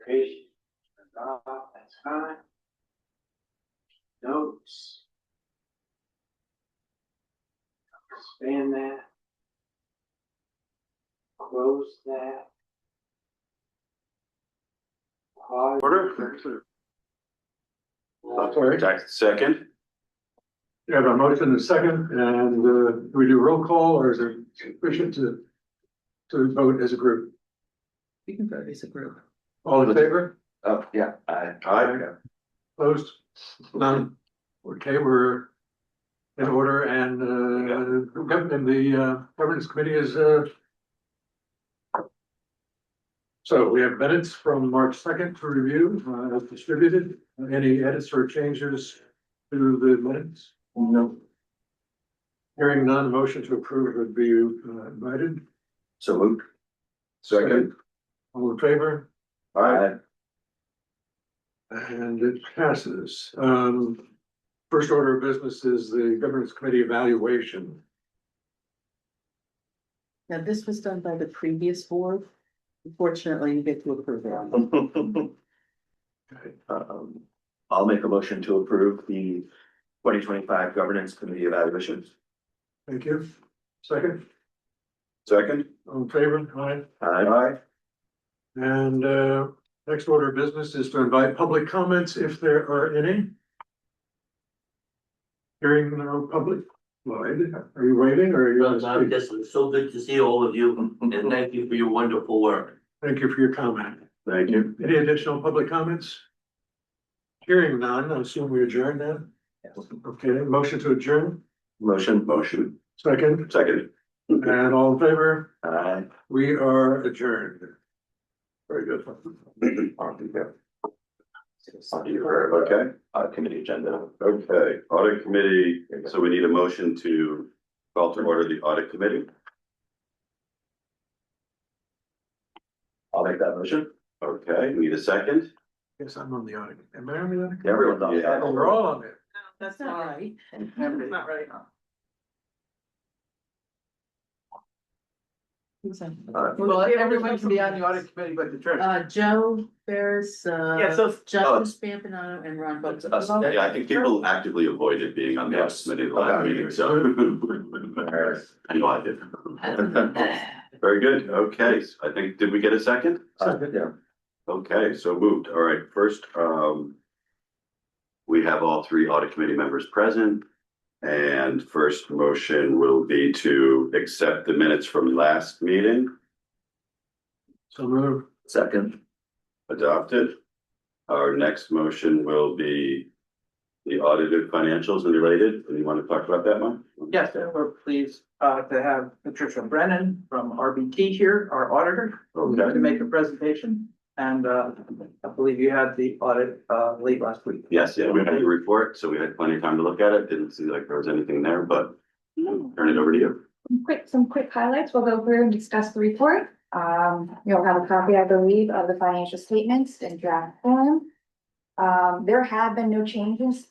application. That's fine. Notes. Expand that. Close that. Pause. Order. Second. You have a motion and a second, and do we do roll call, or is it sufficient to vote as a group? We can vote as a group. All in favor? Oh, yeah. Aye. Opposed? None? Okay, we're in order, and the governance committee is so we have minutes from March 2nd to review, as distributed. Any edits or changes to the minutes? No. Hearing none, motion to approve would be invited. So moved. Second. All in favor? Aye. And it passes. First order of business is the governance committee evaluation. Now, this was done by the previous board. Unfortunately, you get to approve it. Okay. I'll make a motion to approve the 2025 governance committee evaluations. Thank you. Second, Second. all in favor? Aye. Aye. And next order of business is to invite public comments if there are any. Hearing no public. Lloyd, are you waiting or are you? I'm just so good to see all of you and thank you for your wonderful work. Thank you for your comment. Thank you. Any additional public comments? Hearing none, I assume we adjourn now? Okay, motion to adjourn, Motion. second, Second. and all in favor? Aye. We are adjourned. Very good. Okay, audit committee agenda. Okay, audit committee, so we need a motion to call to order the audit committee. I'll make that motion. Okay, we need a second. Yes, I'm on the audit. Am I on the audit? Everyone's on. Yeah, we're all on it. That's not right. Not right. Well, everyone can be on the audit committee, but the treasurer. Joe, there's, Yeah, so Justice Spampano and Ron Book. Yeah, I think people actively avoided being on the audit committee the last meeting, so. I know I did. Very good, okay, so I think, did we get a second? Second. Yeah. Okay, so moved, all right, first, we have all three audit committee members present. And first motion will be to accept the minutes from last meeting. So move. Second. Adopted. Our next motion will be the audited financials and related. Do you want to talk about that one? Yes, and we're pleased to have Patricia Brennan from RBT here, our auditor, Okay. to make a presentation. And I believe you had the audit late last week. Yes, yeah, we had the report, so we had plenty of time to look at it. Didn't see like there was anything there, but turn it over to you. Some quick highlights. We'll go through and discuss the report. You'll have a copy, I believe, of the financial statements in draft form. There have been no changes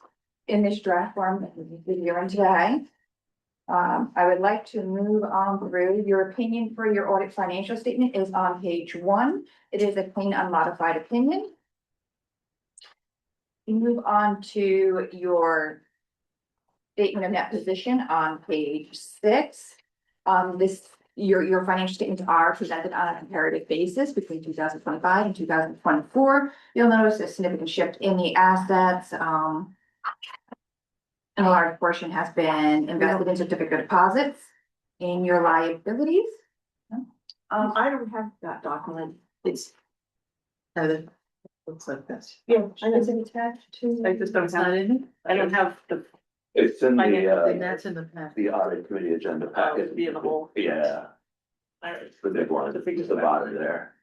in this draft form that we're hearing today. I would like to move on through. Your opinion for your audit financial statement is on page 1. It is a clean, unmodified opinion. You move on to your statement of net position on page 6. Your financial statements are presented on a comparative basis between 2025 and 2024. You'll notice a significant shift in the assets. And a large portion has been invested in certificate deposits. In your liabilities. I don't have that document. It's. It looks like this. Yeah, is it attached to? I just don't It's not have, in it? I don't have the, It's in I think that's in the pack. the audit committee agenda packet. be in the whole. Yeah, Alright. it's the big one, The figures it's the bottom there.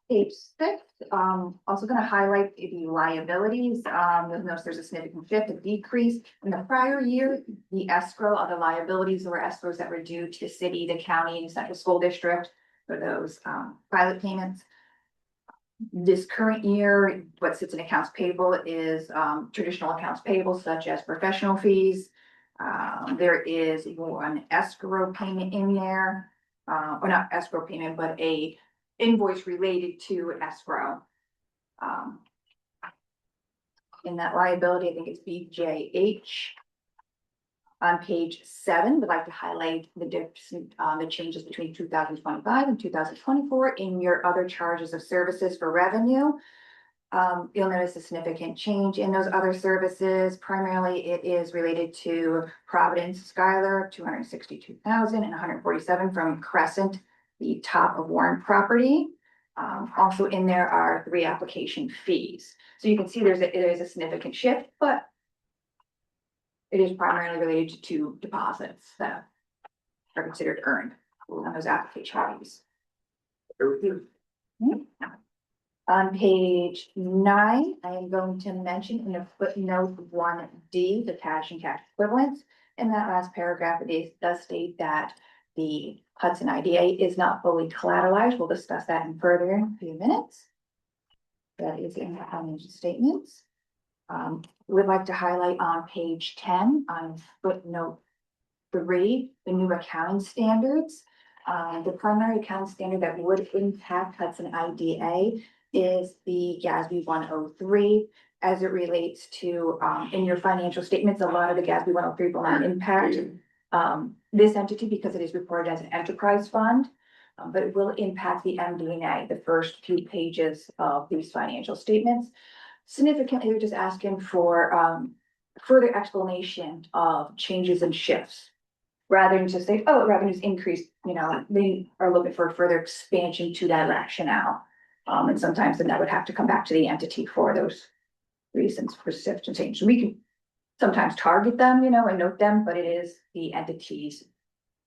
Page 6, also going to highlight the liabilities. You'll notice there's a significant shift, a decrease. In the prior year, the escrow of the liabilities were escrows that were due to the city, the county, and central school district for those pilot payments. This current year, what sits in accounts payable is traditional accounts payable such as professional fees. There is one escrow payment in there, or not escrow payment, but a invoice related to escrow. In that liability, I think it's BJH. On page 7, we'd like to highlight the difference, the changes between 2025 and 2024 in your other charges of services for revenue. You'll notice a significant change in those other services. Primarily, it is related to Providence Skylar, 262,000 and 147 from Crescent, the top of Warren property. Also in there are 3 application fees. So you can see there is a significant shift, but it is primarily related to 2 deposits that are considered earned on those application fees. On page 9, I am going to mention in the footnote 1D, the cash and cash equivalents. In that last paragraph, it does state that the Hudson IDA is not fully collateralized. We'll discuss that in further in a few minutes. That is in the financial statements. We'd like to highlight on page 10 on footnote 3, the new accounting standards. The primary accounting standard that would impact Hudson IDA is the GASB 103 as it relates to, in your financial statements, a lot of the GASB 103 will not impact this entity because it is reported as an enterprise fund, but it will impact the MD&A, the first few pages of these financial statements. Significantly, they're just asking for further explanation of changes and shifts. Rather than just say, oh, revenues increased, they are looking for further expansion to that rationale. And sometimes then that would have to come back to the entity for those reasons for shift and change. We can sometimes target them, and note them, but it is the entity's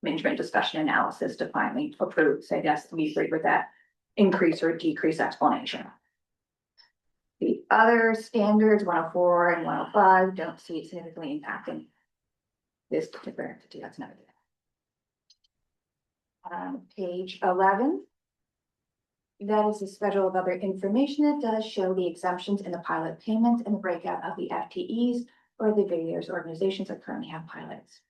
management discussion analysis to finally approve, say, yes, we agree with that increase or decrease explanation. The other standards, 104 and 105, don't see it significantly impacting this particular entity. That's noted. Page 11. That is a schedule of other information that does show the exemptions in the pilot payments and the breakout of the FTEs or the various organizations that currently have pilots.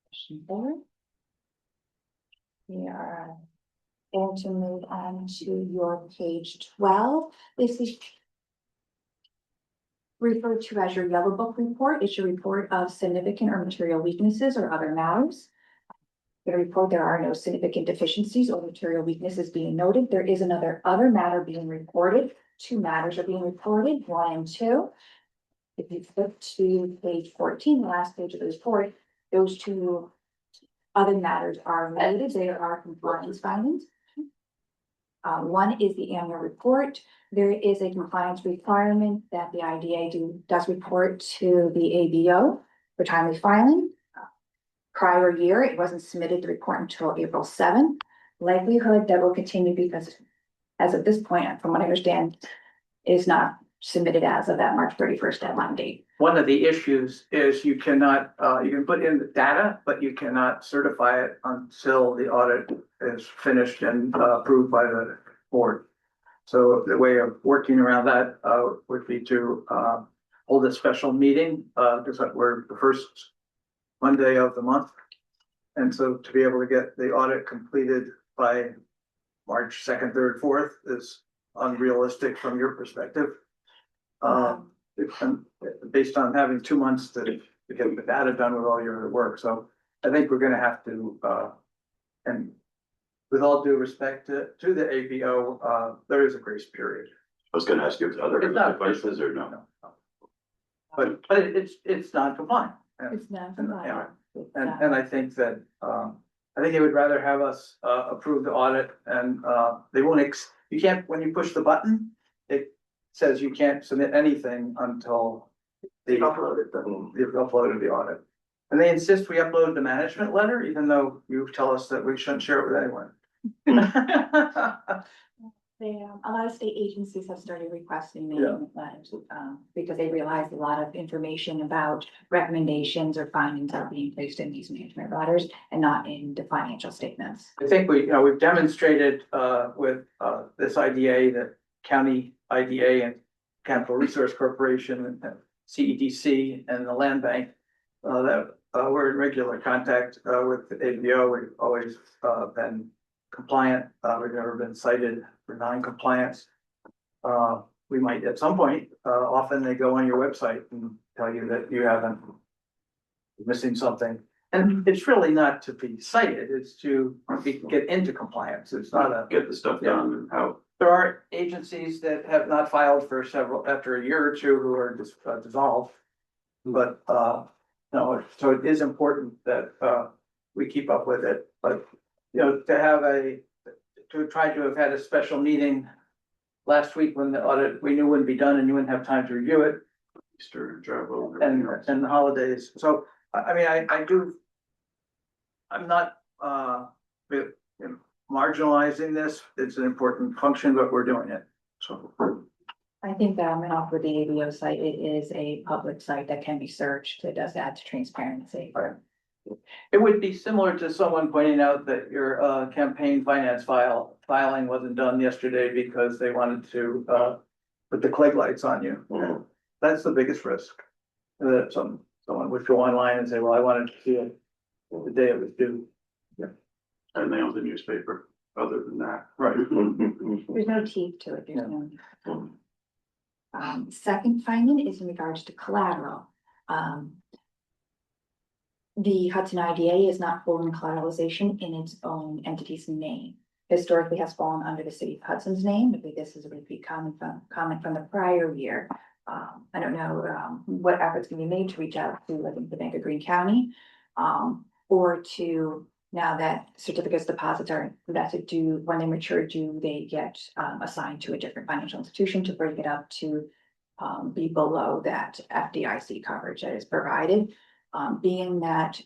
Question 4. We are going to move on to your page 12. This is referred to as your yellow book report. It's your report of significant or material weaknesses or other matters. The report, there are no significant deficiencies or material weaknesses being noted. There is another other matter being reported. 2 matters are being reported, 1 and 2. If you flip to page 14, the last page of the report, those 2 other matters are noted. They are compliance findings. 1 is the annual report. There is a compliance requirement that the IDA does report to the ABO for timely filing. Prior year, it wasn't submitted to report until April 7. Likelihood that will continue because as of this point, from what I understand, is not submitted as of that March 31st deadline date. One of the issues is you cannot, you can put in the data, but you cannot certify it until the audit is finished and approved by the board. So the way of working around that would be to hold a special meeting because we're the first Monday of the month. And so to be able to get the audit completed by March 2nd, 3rd, 4th is unrealistic from your perspective. Based on having 2 months to get the data done with all your work. So I think we're going to have to, and with all due respect to the ABO, there is a grace period. I was gonna ask you, other It's not devices or no? But it's non-compliant. It's not. Yeah. And I think that, I think they would rather have us approve the audit and they won't, you can't, when you push the button, it says you can't submit anything until they've uploaded the audit. And they insist we upload the management letter, even though you tell us that we shouldn't share it with anyone. A lot of state agencies have started requesting management letters, because they realize a lot of information about recommendations or findings are being placed in these management letters and not in the financial statements. I think we've demonstrated with this IDA that county IDA and Capital Resource Corporation and CEDC and the Land Bank we're in regular contact, with the ABO. We've always, been compliant. We've never been cited for non-compliance. We might at some point, often they go on your website and tell you that you haven't missing something. And it's really not to be cited, it's to get into compliance. It's not a, Get the stuff done and how, there are agencies that have not filed for several, after a year or two, who are dissolved. But, no, so it is important that, we keep up with it, but, to try to have had a special meeting last week when the audit, we knew wouldn't be done and you wouldn't have time to review it, Easter travel. and the holidays. So, I mean, I do. I'm not, marginalizing this. It's an important function, but we're doing it. So, I think that I'm off with the ABO site. It is a public site that can be searched. It does add to transparency. it would be similar to someone pointing out that your, campaign finance filing wasn't done yesterday because they wanted to, put the Clegg lights on you. Mhm. That's the biggest risk. That someone would go online and say, well, I wanted to see it the day it was due. And they own the newspaper, other than that. Right. There's no teeth to it. There's no. Second finding is in regards to collateral. The Hudson IDA is not holding collateralization in its own entity's name. Historically has fallen under the city of Hudson's name. Maybe this is a repeat comment from the prior year. I don't know, what efforts can be made to reach out to, I think, the Bank of Greene County, or to, now that certificates deposits are vested, when they mature, do they get, assigned to a different financial institution to break it up to, be below that FDIC coverage that is provided. Being that,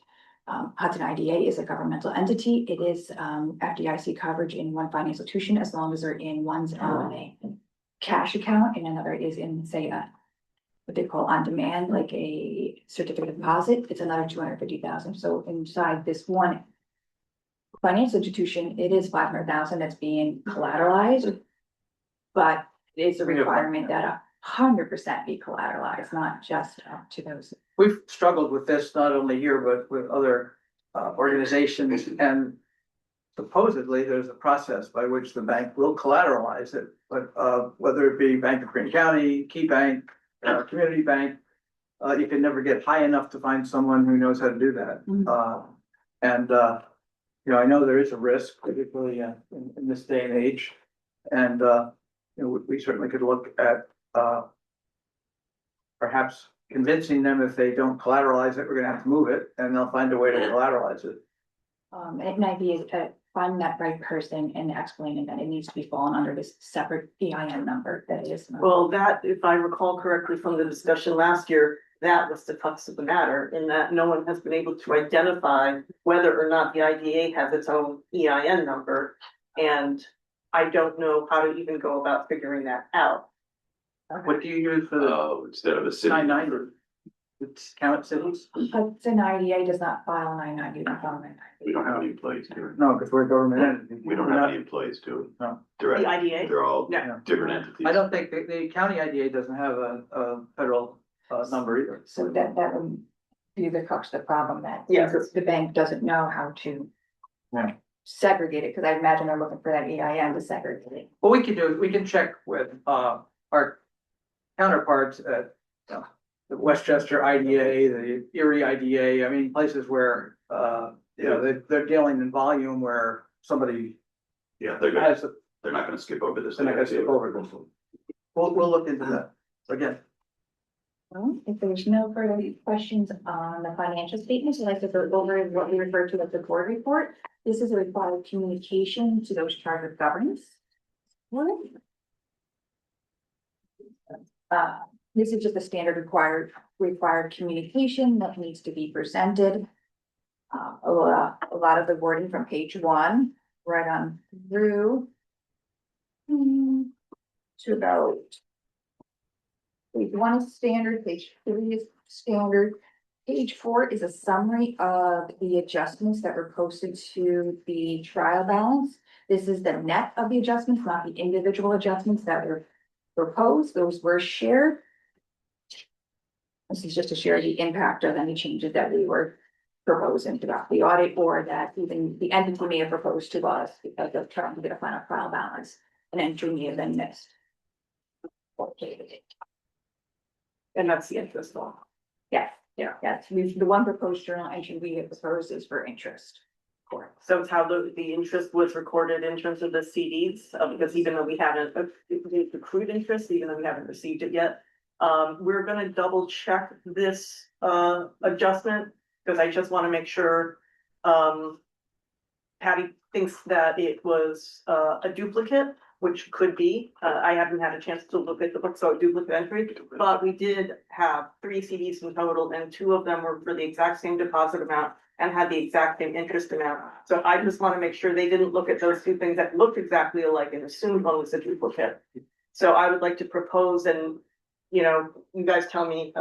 Hudson IDA is a governmental entity, it is, FDIC coverage in one financial institution, as long as they're in one's a cash account and another is in, say, what they call on demand, like a certificate of deposit, it's another 250,000. So inside this one financial institution, it is 500,000 that's being collateralized. But it is a requirement that 100% be collateralized, not just up to those. We've struggled with this not only here, but with other, organizations, and supposedly there's a process by which the bank will collateralize it, but, whether it be Bank of Greene County, Key Bank, Community Bank, you can never get high enough to find someone who knows how to do that. Mhm. And, I know there is a risk, particularly, in this day and age. And, we certainly could look at, perhaps convincing them if they don't collateralize it, we're gonna have to move it, and they'll find a way to collateralize it. It might be finding that right person and explaining that it needs to be fallen under this separate EIN number that it is. Not. Well, that, if I recall correctly from the discussion last year, that was the crux of the matter, in that no one has been able to identify whether or not the IDA has its own EIN number. And I don't know how to even go about figuring that out. What do you use for the Oh, instead of a city. 990? It's count cities? Hudson IDA does not file 990. You don't file 990. We don't have any employees here. No, because we're a government entity. We don't We're have not- any employees to. No. Direct. The IDA? They're all Yeah. different entities. I don't think the county IDA doesn't have a federal, number either. So that would be the crux of the problem, that Yeah. the bank doesn't know how to Yeah. segregate it, because I imagine they're looking for that EIN to segregate it. What we can do is we can check with, our counterparts at, the Westchester IDA, the Erie IDA, I mean, places where, they're dealing in volume where somebody Yeah, they're has, they're not gonna skip over this. they're not gonna skip over this. We'll look into that again. Well, if there's no further questions on the financial statements, I'd like to go over what we refer to as the board report. This is a required communication to those charged with governance. This is just a standard required communication that needs to be presented. A lot of the wording from page 1, right on through to about page 1 is standard, page 3 is standard. Page 4 is a summary of the adjustments that were posted to the trial balance. This is the net of the adjustments, not the individual adjustments that were proposed. Those were shared. This is just to share the impact of any changes that we were proposing throughout the audit, or that even the entity may have proposed to us because of trying to get a final trial balance, and entry may have been missed. And that's the interest law. Yeah, yes, the one proposed journal entry we have proposed is for interest. Correct. So it's how the interest was recorded in terms of the CDs, because even though we haven't accrued interest, even though we haven't received it yet. We're gonna double check this adjustment, because I just wanna make sure. Patty thinks that it was a duplicate, which could be. I haven't had a chance to look at the book, so a duplicate entry. But we did have 3 CDs in total, and 2 of them were for the exact same deposit amount and had the exact same interest amount. So I just want to make sure they didn't look at those 2 things that looked exactly alike and assumed one was a duplicate. So I would like to propose, and you guys tell me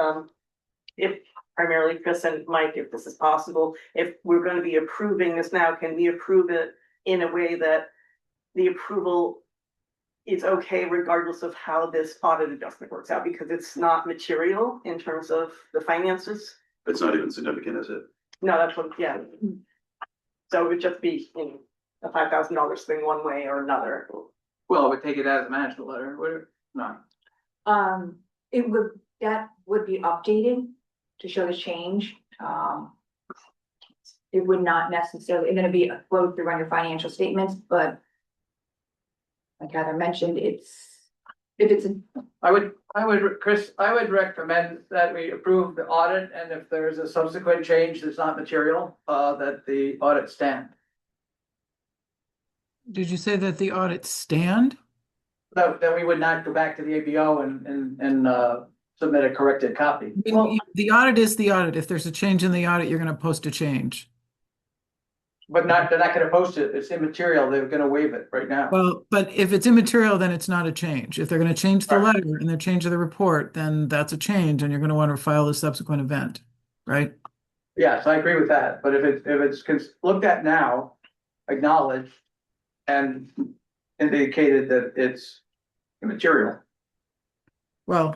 if primarily Chris and Mike, if this is possible, if we're going to be approving this now, can we approve it in a way that the approval is okay regardless of how this audit adjustment works out, because it's not material in terms of the finances? It's not even significant, is it? No, that's what, yeah. So it would just be a $5,000 swing one way or another. Well, we take it as a management letter, would it? No. That would be updated to show the change. It would not necessarily, gonna be a flow through on your financial statements, but like Heather mentioned, Chris, I would recommend that we approve the audit, and if there's a subsequent change that's not material, that the audit stand. Did you say that the audit stand? That we would not go back to the ABO and submit a corrected copy. Well- The audit is the audit. If there's a change in the audit, you're gonna post a change. But they're not gonna post it, it's immaterial, they're gonna waive it right now. Well, but if it's immaterial, then it's not a change. If they're gonna change the Right. letter and they're changing the report, then that's a change and you're gonna want to file a subsequent event, right? Yes, I agree with that, but if it's looked at now, acknowledged, and indicated that it's immaterial. Well,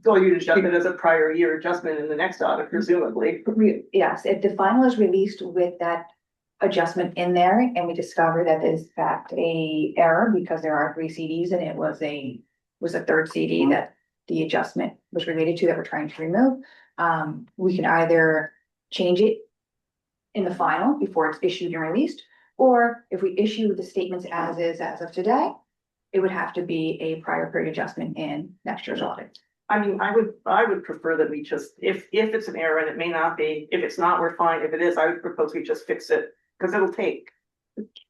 So you just jump it as a prior year adjustment in the next audit, presumably. yes, if the final is released with that adjustment in there, and we discover that there's in fact a error because there are 3 CDs and it was a 3rd CD that the adjustment was related to that we're trying to remove. We can either change it in the final before it's issued and released, or if we issue the statements as is as of today, it would have to be a prior period adjustment in next year's audit. I mean, I would prefer that we just, if it's an error, and it may not be, if it's not, we're fine. If it is, I would propose we just fix it, because it'll take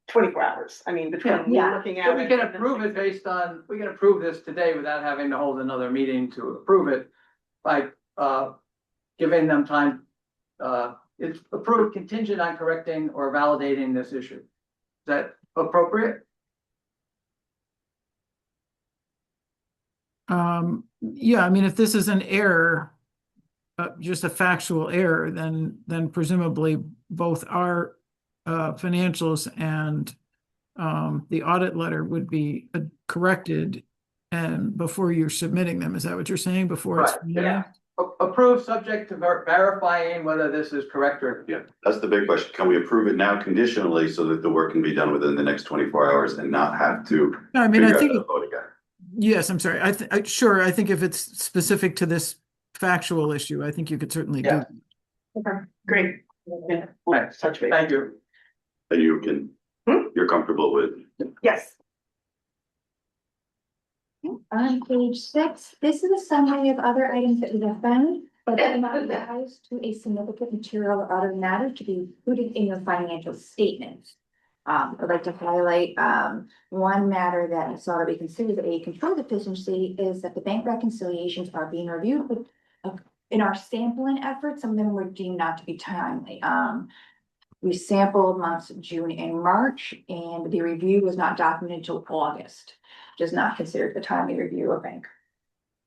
24 hours. I mean, between Yeah. looking So at we it. can approve it based on, we can approve this today without having to hold another meeting to approve it. By giving them time, it's approved contingent on correcting or validating this issue. Is that appropriate? yeah, I mean, if this is an error, just a factual error, then presumably both our financials and the audit letter would be corrected and before you're submitting them. Is that what you're saying? Before it's Right, submitted? yeah. Approved subject to verifying whether this is correct or. Yeah, that's the big question. Can we approve it now conditionally so that the work can be done within the next 24 hours and not have to No, I mean, I figure out think, the vote again? yes, I'm sorry. Sure, I think if it's specific to this factual issue, I think you could certainly do. Yeah. Okay, great. Yeah, we'll Thanks. touch base. Thank you. That you can, you're comfortable with. Yes. On page 6, this is a summary of other items that we have found, but do not rise to a significant material or other matter to be included in your financial statements. I'd like to highlight one matter that I saw that we considered a control deficiency is that the bank reconciliations are being reviewed, but in our sampling efforts, some of them were deemed not to be timely. We sampled months June and March, and the review was not documented until August. Does not consider the timely review of bank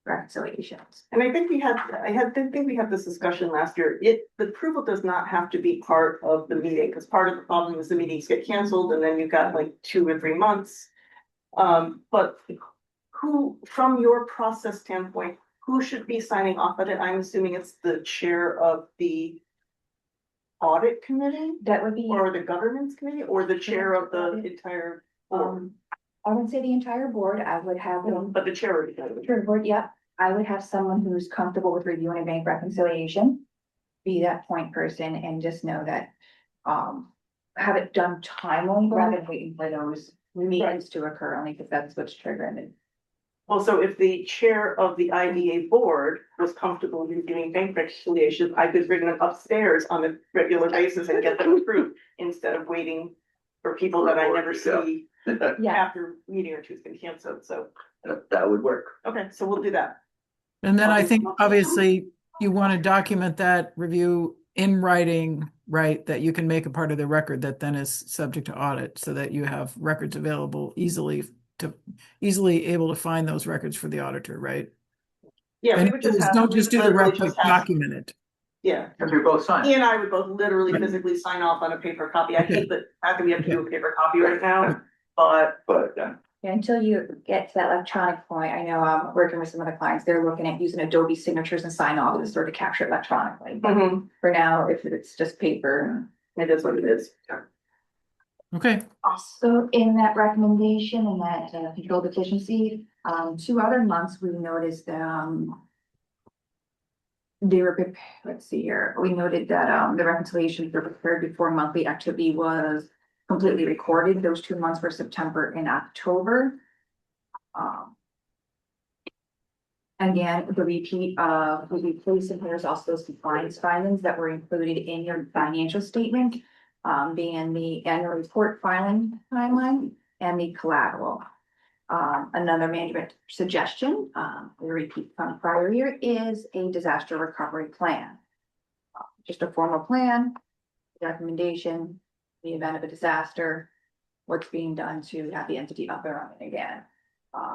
reconciliations. And I think we had this discussion last year. The approval does not have to be part of the meeting, because part of the problem is the meetings get canceled and then you've got like 2 or 3 months. But who, from your process standpoint, who should be signing off on it? I'm assuming it's the chair of the audit committee That would be, or the governance committee or the chair of the entire board. I would say the entire board. I would have them. But the chair of the Sure, board, yep. I would have someone who's comfortable with reviewing a bank reconciliation. Be that point person and just know that, have it done timely rather than waiting for those meetings to occur, only because that's what's triggering it. Well, so if the chair of the IDA board was comfortable in doing bank reconciliations, I could bring them upstairs on a regular basis and get them approved instead of waiting for people that I never see Yeah, after meeting or two's been canceled. So, That would work. okay, so we'll do that. And then I think obviously you want to document that review in writing, right? That you can make a part of the record that then is subject to audit so that you have records available easily able to find those records for the auditor, right? Yeah, we And would just have. don't just do the literally record, just have- document it. Yeah, Because we both signed. he and I would both literally physically sign off on a paper copy. I hate the fact that we have to do a paper copy right now, but yeah, until you get to that electronic point, I know I'm working with some other clients, they're looking at using Adobe signatures and sign off to sort of capture it electronically. But for now, if it's just paper. it is what it is. Okay, Also, in that recommendation and that control deficiency, 2 other months, we noticed, they were, let's see here, we noted that, the reconciliations were prepared before monthly activity was completely recorded. Those 2 months were September and October. Again, the repeat of, we replaced, and there's also those compliance findings that were included in your financial statement, being the annual report filing timeline and the collateral. Another management suggestion, we repeat from prior year, is a disaster recovery plan. Just a formal plan, recommendation, in the event of a disaster, what's being done to have the entity up and running again.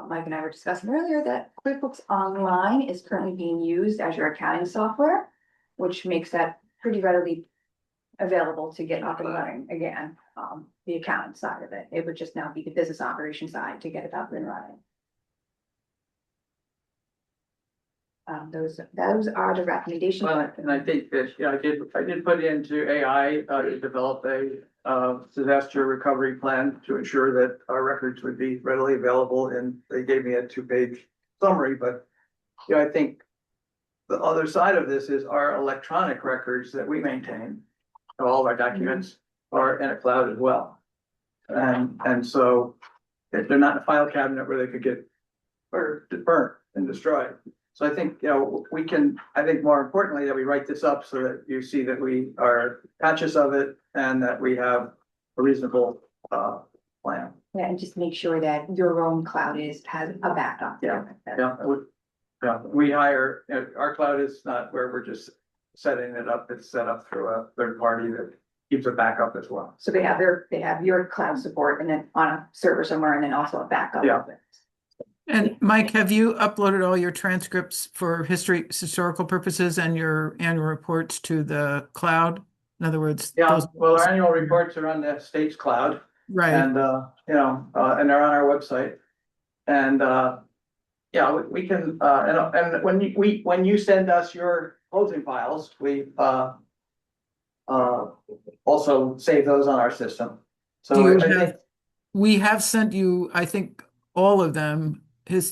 Mike and I were discussing earlier that QuickBooks Online is currently being used as your accounting software, which makes that pretty readily available to get up and running again. The accounting side of it, it would just now be the business operation side to get it up and running. Those are the recommendations. Well, and I think that, yeah, I did put into AI to develop a disaster recovery plan to ensure that our records would be readily available, and they gave me a 2-page summary, but you know, I think the other side of this is our electronic records that we maintain, all of our documents are in a cloud as well. And so if they're not in a file cabinet where they could get burnt and destroyed. So I think, you know, we can, I think more importantly, that we write this up so that you see that we are conscious of it and that we have a reasonable plan. Yeah, and just make sure that your own cloud has a backup. Yeah. Yeah, we hire, you know, our cloud is not where we're just setting it up, it's set up through a third party that keeps a backup as well. So they have your cloud support and then on a server somewhere and then also a backup. Yeah. of it. and Mike, have you uploaded all your transcripts for historical purposes and your annual reports to the cloud? In other words, Yeah, those- well, our annual reports are on the state's cloud. right, And, you know, and they're on our website. And, yeah, we can, and when you send us your closing files, we, also save those on our system. Do So you I have- think, we have sent you, I think, all of them,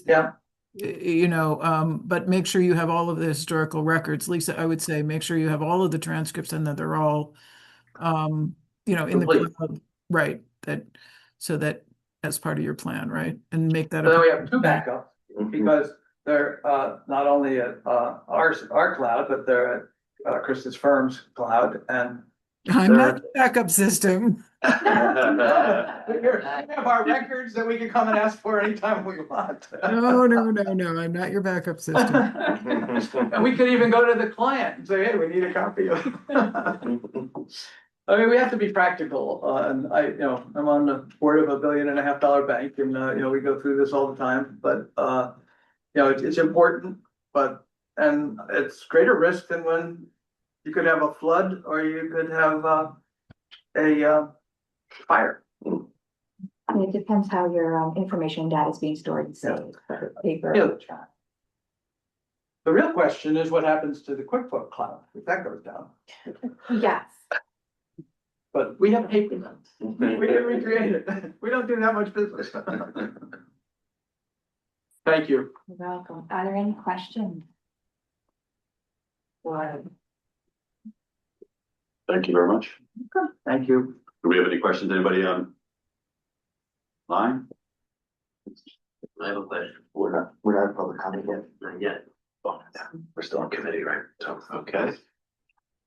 yeah, you know, but make sure you have all of the historical records. Lisa, I would say, make sure you have all of the transcripts and that they're all, you know, in the Complete. cloud, right? That, so that as part of your plan, right? And make that. so then we have 2 backups, because they're, not only at, our cloud, but they're at, Krista's firm's cloud, and I'm not the backup system. we have our records that we can come and ask for anytime we want. No, I'm not your backup system. And we could even go to the client and say, hey, we need a copy of. I mean, we have to be practical, and you know, I'm on the board of $1.5 billion bank, and, you know, we go through this all the time, but, you know, it's important, and it's greater risk than when you could have a flood or you could have, a fire. And it depends how your information and data is being stored, so paper. Yeah. electronic. The real question is what happens to the QuickBook Cloud if that goes down? Yes. But we have paper them. We didn't recreate it. We don't do that much business. Thank you. You're welcome. Are there any questions? Go ahead. Thank you very much. Thank you. Do we have any questions? Anybody on line? I have a question. We're not public comment yet. Not yet. Oh, yeah, we're still on committee, right? So, okay.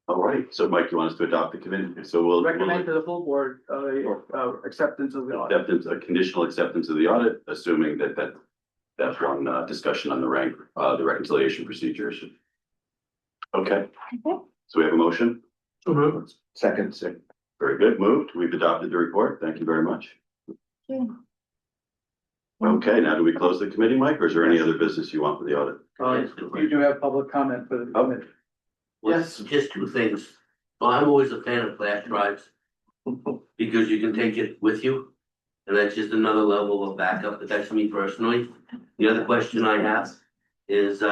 All right, so Mike, you want us to adopt the committee? So we'll. Recommend to the full board, acceptance of the audit. Acceptance, a conditional acceptance of the audit, assuming that's one discussion on the the reconciliation procedures. Okay, so we have a motion. So moved. Second. Very good, moved. We've adopted the report. Thank you very much. Okay, now do we close the committee, Mike, or is there any other business you want for the audit? You do have public comment for the committee. Yes, just two things. Well, I'm always a fan of flash drives. Because you can take it with you. And that's just another level of backup, but that's me personally. The other question I have is,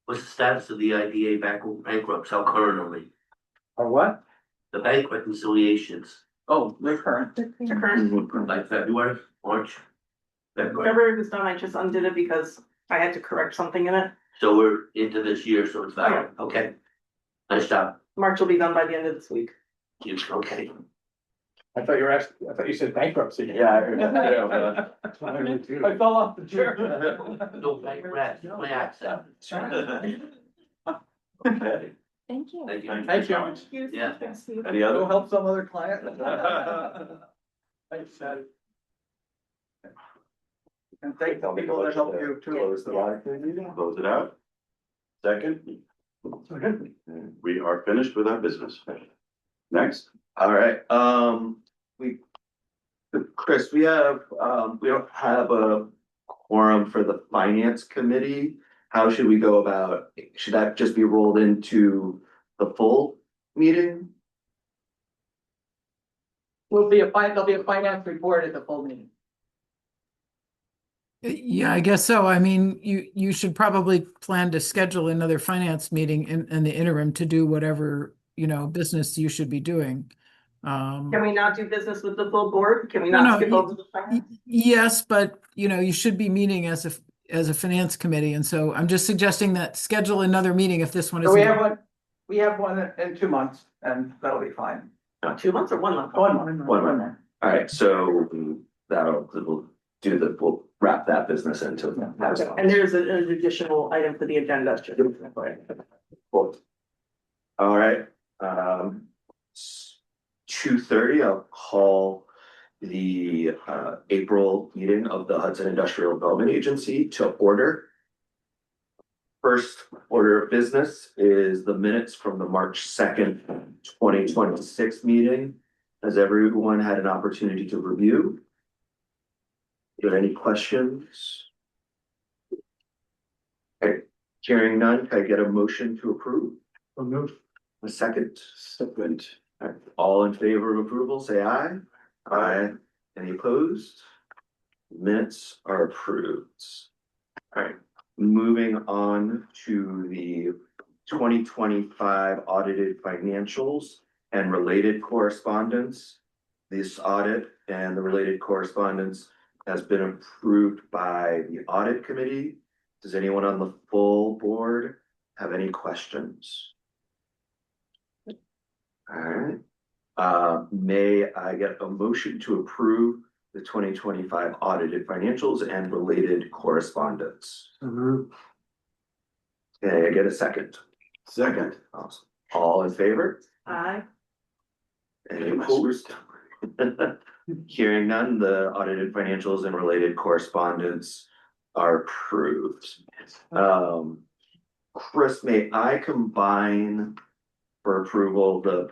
what's the status of the IDA bankrupts? How current are we? Or what? The bank reconciliations, Oh, they're current. The current like February, March? February. February was done, I just undid it because I had to correct something in it. So we're into this year, so it's valid. Okay. Nice job. March will be done by the end of this week. Okay. I thought you said bankruptcy. Yeah. I fell off the chair. No bank rats, my accent. Okay, Thank you. Thank you. Thank you. Yeah. any Go other? help some other client. Thanks, Patty. And thank the people that helped you too. Close it out. Second. We are finished with our business. Next. All right, Chris, we don't have a quorum for the finance committee. How should we go about, should that just be rolled into the full meeting? There'll be a finance report at the full meeting. Yeah, I guess so. I mean, you should probably plan to schedule another finance meeting in the interim to do whatever, business you should be doing. Can we not do business with the full board? Can we No, not skip over the finance? Yes, but you should be meeting as a finance committee, and so I'm just suggesting that schedule another meeting if this one So isn't. we have one in 2 months and that'll be fine. 2 months or 1 month? 1 month. 1 month. All right, so we'll wrap that business into. Okay, and there's an additional item for the agenda. Cool. All right, 2:30, I'll call the April meeting of the Hudson Industrial Development Agency to order. First order of business is the minutes from the March 2nd, 2026 meeting. Has everyone had an opportunity to review? Do you have any questions? Okay, hearing none, can I get a motion to approve? So moved. A second? Second. All in favor of approval, say aye. Aye. Any opposed? Minutes are approved. All right, moving on to the 2025 audited financials and related correspondence. This audit and the related correspondence has been approved by the audit committee. Does anyone on the full board have any questions? All right, may I get a motion to approve the 2025 audited financials and related correspondence? So moved. Okay, I get a second. Second. Awesome. All in favor? Aye. Any opposed? Hearing none, the audited financials and related correspondence are approved. Chris, may I combine for approval the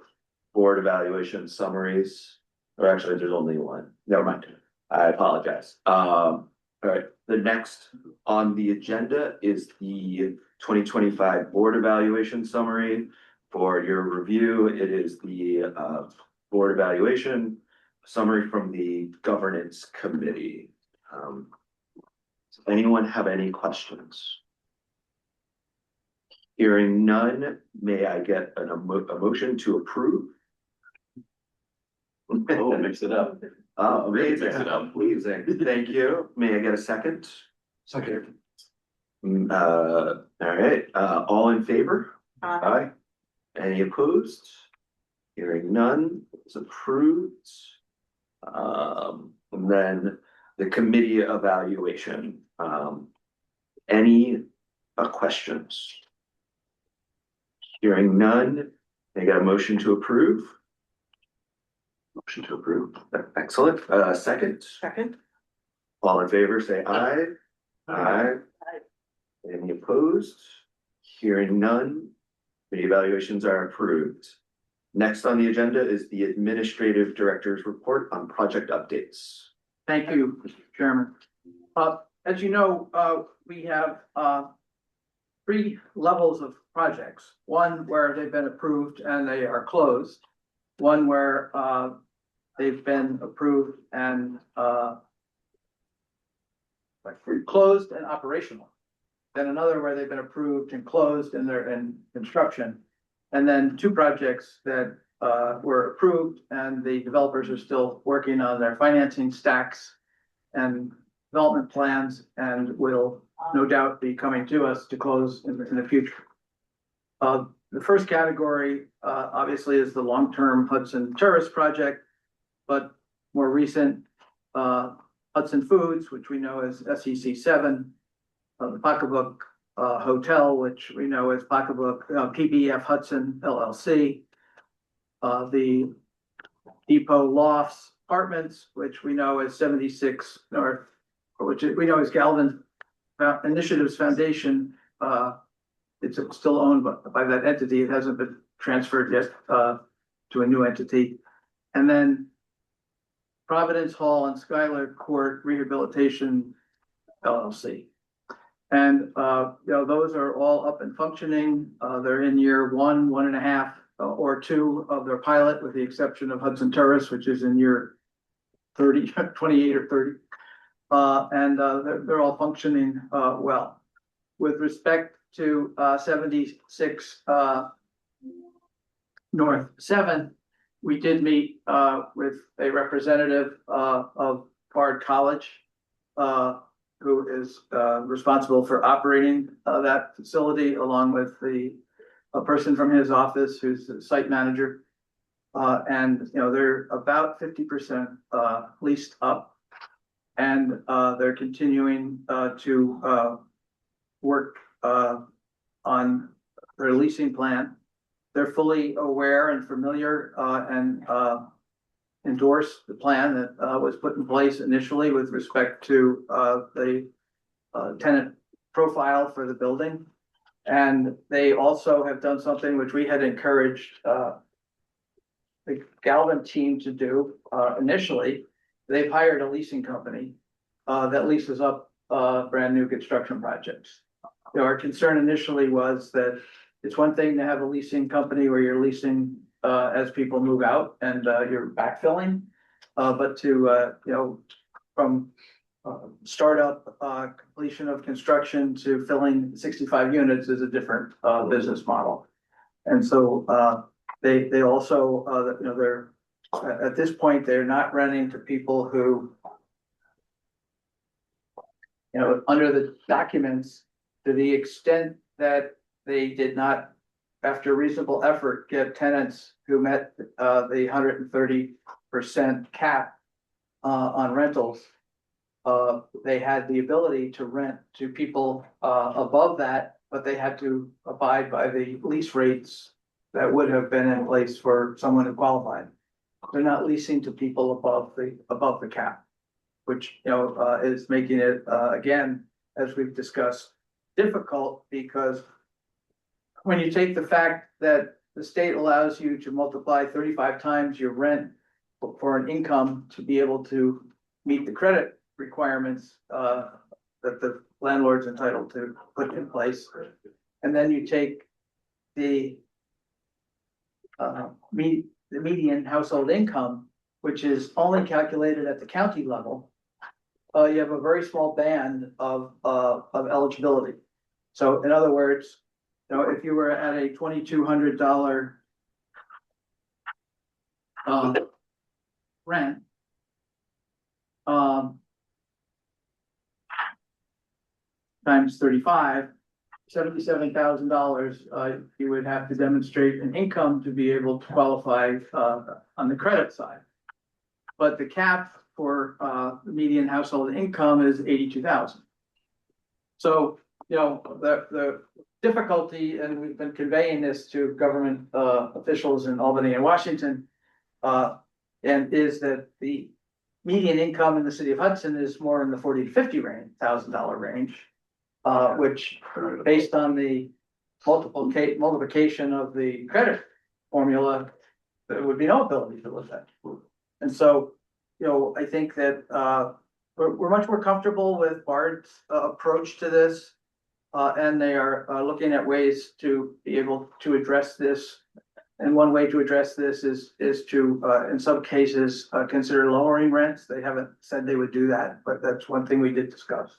board evaluation summaries? Or actually, there's only one. Never mind. I apologize. All right, the next on the agenda is the 2025 board evaluation summary. For your review, it is the board evaluation summary from the governance committee. Does anyone have any questions? Hearing none, may I get a motion to approve? Oh, mix it up. Amazing, Mix it up. amazing. Thank you. May I get a second? Second. All right, all in favor? Aye. Any opposed? Hearing none, it's approved. And then the committee evaluation, any questions? Hearing none, I got a motion to approve. Motion to approve. Excellent. Second, Second. all in favor, say aye. Aye. Any opposed? Hearing none, the evaluations are approved. Next on the agenda is the Administrative Director's report on project updates. Thank you, Mr. Chairman. As you know, we have, three levels of projects. One where they've been approved and they are closed. One where, they've been approved and, closed and operational. Then another where they've been approved and closed and they're in construction. And then two projects that were approved and the developers are still working on their financing stacks and development plans and will no doubt be coming to us to close in the future. The first category obviously is the long-term Hudson Terrace project, but more recent Hudson Foods, which we know as SEC 7, the Pocketbook Hotel, which we know as Pocketbook PBF Hudson LLC, the Depot Lofts Apartments, which we know as 76 North, which we know as Galvin Initiatives Foundation. It's still owned by that entity. It hasn't been transferred yet to a new entity. And then Providence Hall and Skylar Court Rehabilitation LLC. And, those are all up and functioning. They're in year 1, 1.5, or 2 of their pilot, with the exception of Hudson Terrace, which is in year 30, 28 or 30. And they're all functioning well. With respect to 76 North 7, we did meet with a representative of Bard College, who is responsible for operating that facility, along with a person from his office who's the site manager. And they're about 50% leased up, and they're continuing to work on their leasing plan. They're fully aware and familiar and endorse the plan that was put in place initially with respect to the tenant profile for the building. And they also have done something which we had encouraged the Galvin team to do initially. They've hired a leasing company that leases up brand new construction projects. Our concern initially was that it's one thing to have a leasing company where you're leasing as people move out and you're backfilling, but to from startup completion of construction to filling 65 units is a different business model. And so they also they're at this point they're not renting to people who under the documents, to the extent that they did not, after reasonable effort, get tenants who met the 130% cap on rentals. They had the ability to rent to people above that, but they had to abide by the lease rates that would have been in place for someone who qualified. They're not leasing to people above the cap, which is making it again, as we've discussed, difficult, because when you take the fact that the state allows you to multiply 35 times your rent for an income to be able to meet the credit requirements that the landlord's entitled to put in place, and then you take the median household income, which is only calculated at the county level, you have a very small band of eligibility. So in other words, you know, if you were at a $2,200 rent, times 35, $77,000, you would have to demonstrate an income to be able to qualify on the credit side. But the cap for the median household income is 82,000. So, you know, the difficulty, and we've been conveying this to government officials in Albany and Washington, and is that the median income in the city of Hudson is more in the $40,000 range, which, based on the multiplication of the credit formula, there would be no ability to live that. And so, you know, I think that we're much more comfortable with Bard's approach to this. And they are looking at ways to be able to address this. And one way to address this is to, in some cases, consider lowering rents. They haven't said they would do that, but that's one thing we did discuss.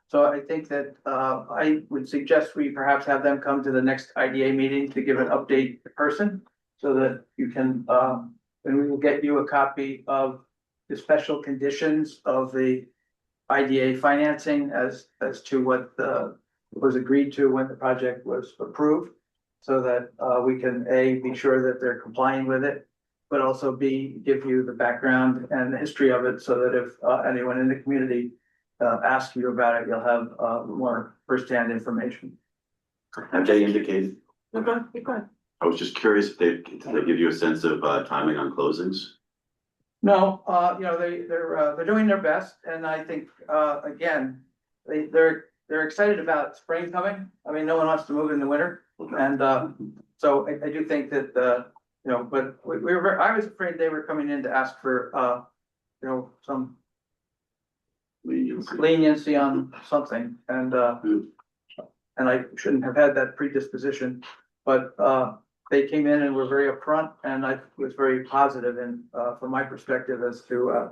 So I think that I would suggest we perhaps have them come to the next IDA meeting to give an update in person, so that you can, and we will get you a copy of the special conditions of the IDA financing as to what was agreed to when the project was approved, so that we can A, be sure that they're complying with it, but also B, give you the background and the history of it, so that if anyone in the community asks you about it, you'll have more firsthand information. Have they indicated? Okay, good. I was just curious if did they give you a sense of timing on closings? No, you know, they're doing their best, and I think again, they're excited about spring coming. I mean, no one wants to move in the winter, and so I do think that you know, but I was afraid they were coming in to ask for you know, some leniency on something, and I shouldn't have had that predisposition, but they came in and were very upfront, and I was very positive in from my perspective as to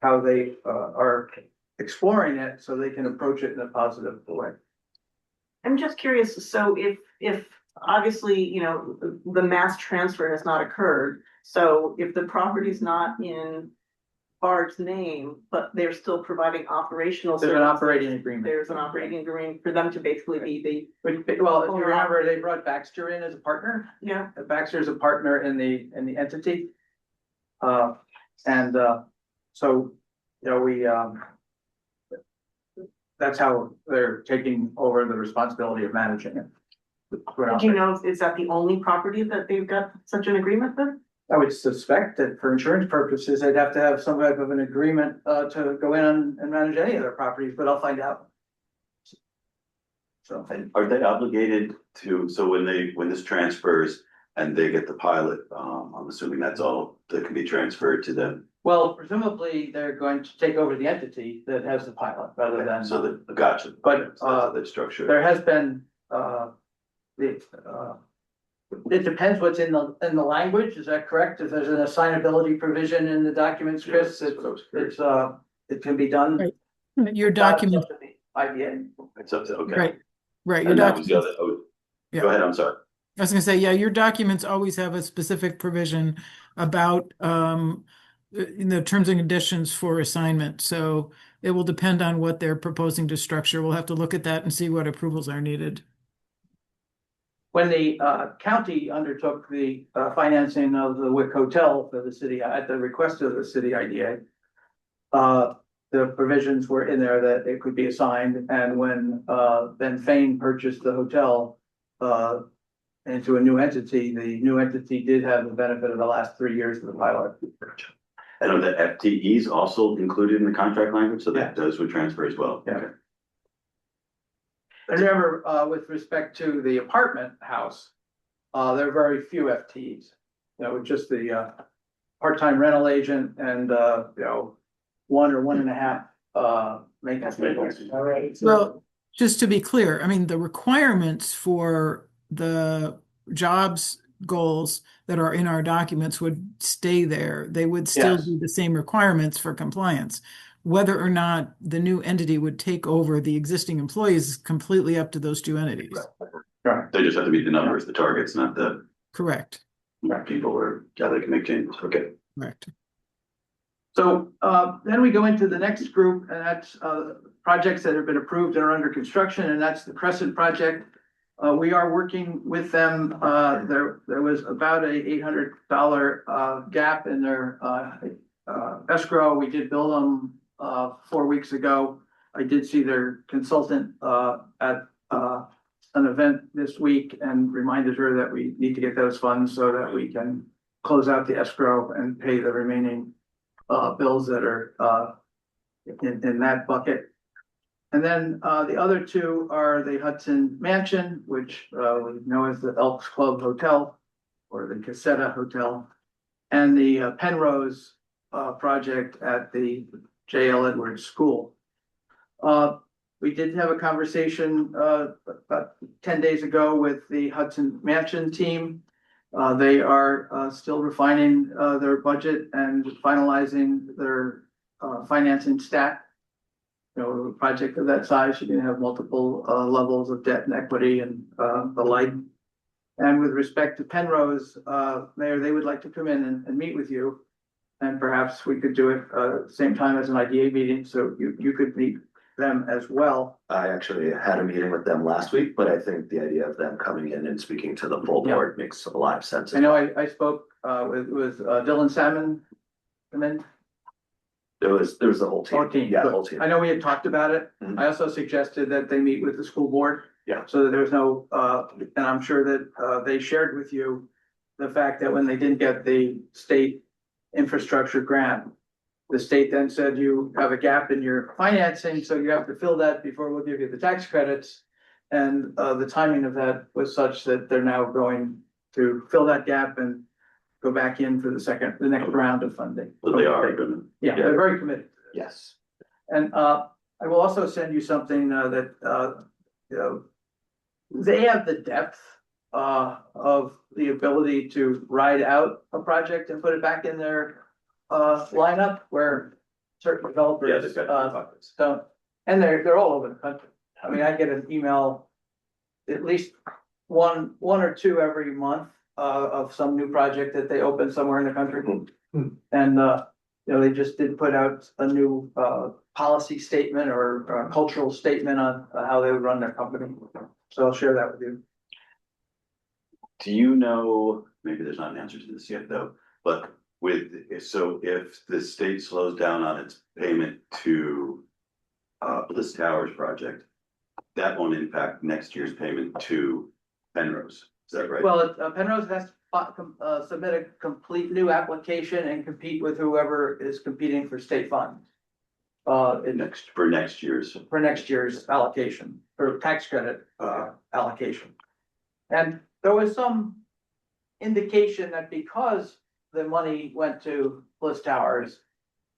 how they are exploring it, so they can approach it in a positive way. I'm just curious, so if obviously, you know, the mass transfer has not occurred, so if the property's not in Bard's name, but they're still providing operational There's an services, operating agreement. there's an operating agreement for them to basically be Well, if you remember, they brought Baxter in as a partner. yeah. Baxter is a partner in the entity. And so, you know, we that's how they're taking over the responsibility of managing it. Do you know, is that the only property that they've got such an agreement with? I would suspect that for insurance purposes, they'd have to have some type of an agreement to go in and manage any of their properties, but I'll find out. So, Are they obligated to, so when this transfers and they get the pilot, I'm assuming that's all that can be transferred to them? well, presumably they're going to take over the entity that has the pilot rather than. So that, gotcha. But That structure. there has been it depends what's in the language, is that correct? If there's an assignability provision in the documents, Chris, it can be done. Right. Your document, IBA. It's up to, okay. right, your And that was document. the other, Yeah. go ahead, I'm sorry. I was gonna say, yeah, your documents always have a specific provision about in the terms and conditions for assignment. So it will depend on what they're proposing to structure. We'll have to look at that and see what approvals are needed. When the county undertook the financing of the Wick Hotel for the city, at the request of the city IDA, the provisions were in there that it could be assigned, and when Ben Fain purchased the hotel into a new entity, the new entity did have the benefit of the last 3 years of the pilot. And are the FTEs also included in the contract language? So Yeah. that those would transfer as well? Yeah. Okay. And remember, with respect to the apartment house, there are very few FTEs. You know, just the part-time rental agent and you know, 1 or 1.5 maintenance people. All right. Well, just to be clear, I mean, the requirements for the jobs goals that are in our documents would stay there. They would still Yes. be the same requirements for compliance. Whether or not the new entity would take over the existing employees is completely up to those two entities. Right. They just have to meet the numbers, the targets, not the Correct, people or how they can make changes. Okay. correct. So then we go into the next group, and that's projects that have been approved and are under construction, and that's the Crescent project. We are working with them. There was about a $800 gap in their escrow. We did bill them 4 weeks ago. I did see their consultant at an event this week and reminded her that we need to get those funds so that we can close out the escrow and pay the remaining bills that are in that bucket. And then the other two are the Hudson Mansion, which we know as the Elks Club Hotel or the Casetta Hotel, and the Penrose project at the J.L. Edwards School. We did have a conversation about 10 days ago with the Hudson Mansion team. They are still refining their budget and finalizing their financing stack. You know, a project of that size, you can have multiple levels of debt and equity and the like. And with respect to Penrose, Mayor, they would like to come in and meet with you. And perhaps we could do it at the same time as an IDA meeting, so you could meet them as well. I actually had a meeting with them last week, but I think the idea of them coming in and speaking to the full board makes a lot of sense. I know I spoke with Dylan Salmon, and then There was the whole team. whole team. Yeah, Good. whole team. I know we had talked about it. Mhm. I also suggested that they meet with the school board. Yeah. So that there's no, and I'm sure that they shared with you the fact that when they didn't get the state infrastructure grant, the state then said you have a gap in your financing, so you have to fill that before we'll give you the tax credits. And the timing of that was such that they're now going to fill that gap and go back in for the next round of funding. But they are gonna. Yeah, they're very committed. Yes. And I will also send you something that you know, they have the depth of the ability to ride out a project and put it back in their lineup where certain Yeah, developers they've got pockets. don't. And they're all over the country. I mean, I get an email at least one or two every month of some new project that they open somewhere in the country. And you know, they just did put out a new policy statement or cultural statement on how they would run their company. So I'll share that with you. Do you know, maybe there's not an answer to this yet though, but if the state slows down on its payment to Bliss Towers project, that won't impact next year's payment to Penrose, is that right? Well, Penrose has to submit a complete new application and compete with whoever is competing for state funds. For next year's, For next year's allocation, for tax credit allocation. And there was some indication that because the money went to Bliss Towers,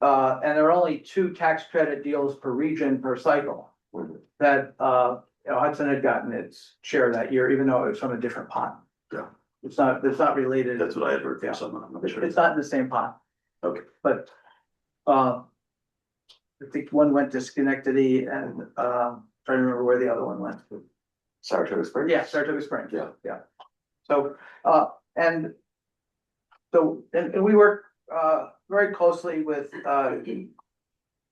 and there are only 2 tax credit deals per region per cycle, that you know, Hudson had gotten its share that year, even though it was from a different pot. Yeah. It's not related. that's what I had heard from someone, I'm not sure. It's not in the same pot. Okay. But I think one went to Schenectady and trying to remember where the other one went. Saratoga Springs? Yeah, Saratoga Springs. Yeah. Yeah. So and we work very closely with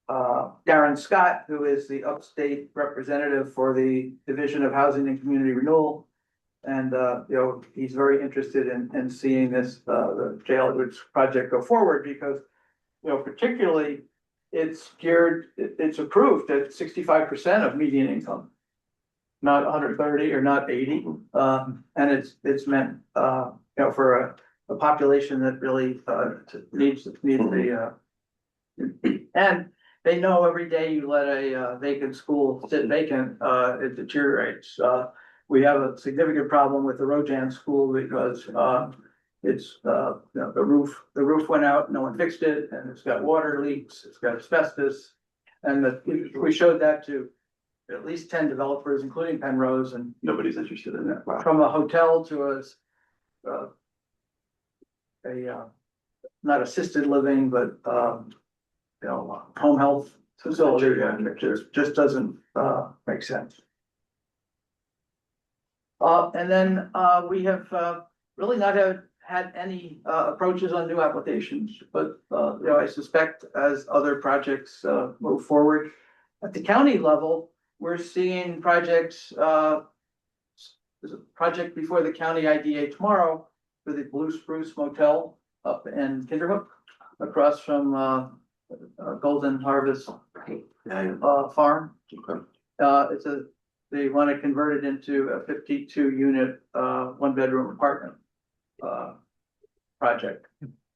Darren Scott, who is the upstate representative for the Division of Housing and Community Renewal. And you know, he's very interested in seeing this the J.L. Edwards project go forward because, you know, particularly it's approved at 65% of median income, not 130 or not 80. And it's meant you know, for a population that really needs the and they know every day you let a vacant school sit vacant, it deteriorates. We have a significant problem with the Rojan school because it's you know, the roof went out, no one fixed it, and it's got water leaks, it's got asbestos. And we showed that to at least 10 developers, including Penrose, and Nobody's interested in that. from a hotel to not assisted living, but you know, home health facility, just doesn't make sense. And then, we have, really not had any, approaches on new applications, but, I suspect as other projects, move forward. At the county level, we're seeing projects, there's a project before the county IDA tomorrow for the Blue Spruce Motel up in Kinderhook, across from, Golden Harvest, Farm. It's they want to convert it into a 52-unit, one-bedroom apartment, project.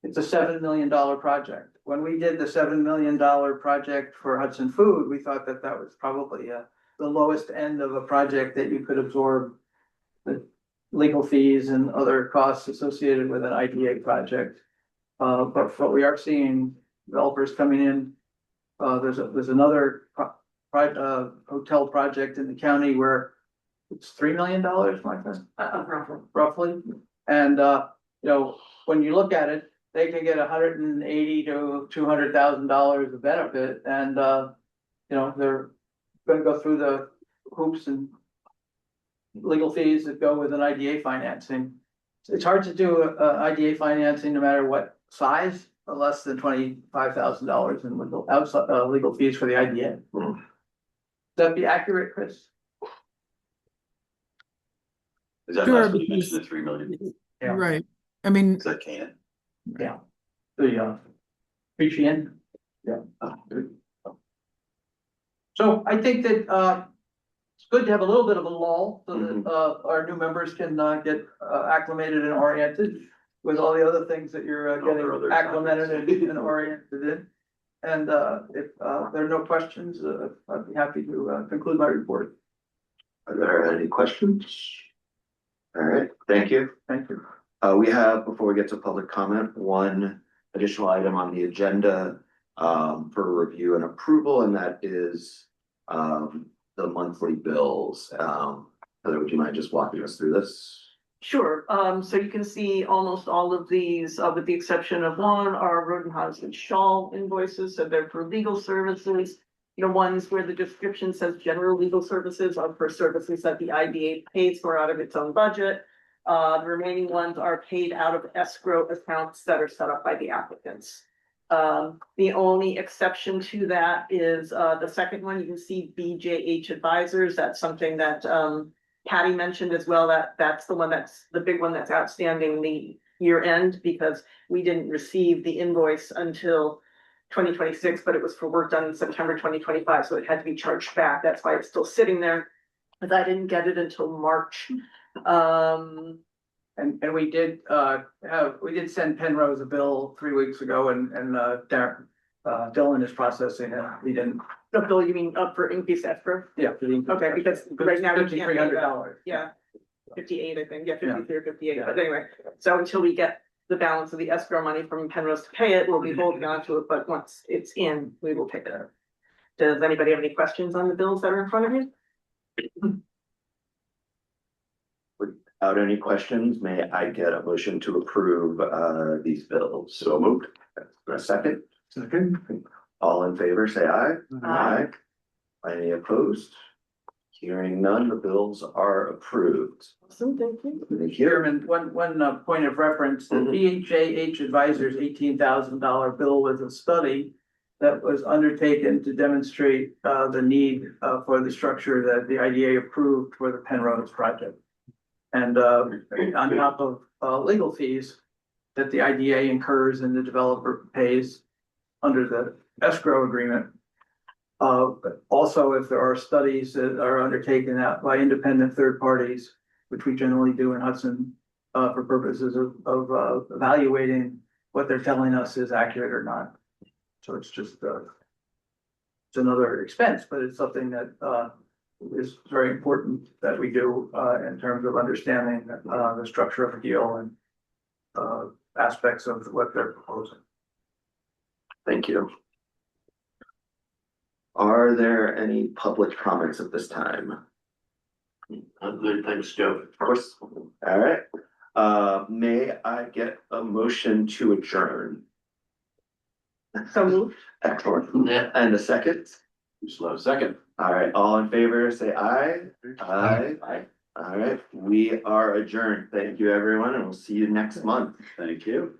It's a $7 million project. When we did the $7 million project for Hudson Food, we thought that that was probably, the lowest end of a project that you could absorb the legal fees and other costs associated with an IDA project. But we are seeing developers coming in. There's another hotel project in the county where it's $3 million, Martha? Roughly. And, when you look at it, they can get $180,000 to $200,000 of benefit, and, they're gonna go through the hoops and legal fees that go with an IDA financing. It's hard to do IDA financing no matter what size, less than $25,000 in legal fees for the IDA. Would that be accurate, Chris? Is that Sure, last one you because- mentioned, the 3 million? Yeah. Right, I mean, Is that Canaan? Yeah. The, Fijian. Oh, So I think that, it's good to have a little bit of a lull so that, our new members can, get, acclimated and oriented with all the other things that you're, All their getting other acclimated topics. and oriented in. And, if, there are no questions, I'd be happy to, conclude my report. Are there any questions? All right, thank you. Thank you. We have, before we get to public comment, one additional item on the agenda for review and approval, and that is the monthly bills. Heather, would you mind just walking us through this? Sure, so you can see almost all of these, with the exception of one, are Rodenhouse and Shaw invoices, so they're for legal services. Ones where the description says general legal services are for services that the IDA pays for out of its own budget. The remaining ones are paid out of escrow accounts that are set up by the applicants. The only exception to that is, the second one, you can see BJH Advisors, that's something that, Patty mentioned as well, that's the one that's the big one that's outstanding the year end, because we didn't receive the invoice until 2026, but it was for work done in September 2025, so it had to be charged back. That's why it's still sitting there, because I didn't get it until March. And we did, we did send Penrose a bill 3 weeks ago, and Dylan is processing it. He didn't. No, Bill, you mean up for increased escrow? Yeah. Okay, because right now we can't pay that. $5,300. Yeah, 58, I think, yeah, Yeah. 53 or 58, Yeah. but anyway, so until we get the balance of the escrow money from Penrose to pay it, we'll be holding on to it, but once it's in, we will pick it up. Does anybody have any questions on the bills that are in front of you? Without any questions, may I get a motion to approve these bills? So moved. A second? second, All in favor, say aye. Aye. Any opposed? Hearing none, the bills are approved. Awesome, thank you. Thank you. Chairman, one point of reference, the BJH Advisors $18,000 bill was a study that was undertaken to demonstrate the need for the structure that the IDA approved for the Penrose project. And on top of legal fees that the IDA incurs and the developer pays under the escrow agreement. But also, if there are studies that are undertaken out by independent third parties, which we generally do in Hudson, for purposes of evaluating what they're telling us is accurate or not. So it's just, it's another expense, but it's something that is very important that we do in terms of understanding the structure of a deal and aspects of what they're proposing. Thank you. Are there any public comments at this time? I'm good, thanks, Joe. Of course. All right. May I get a motion to adjourn? So moved. Excellent. Yeah. And a second? Too slow. Second. All right, all in favor, say aye. Aye. All right, we are adjourned. Thank you, everyone, and we'll see you next month. Thank you.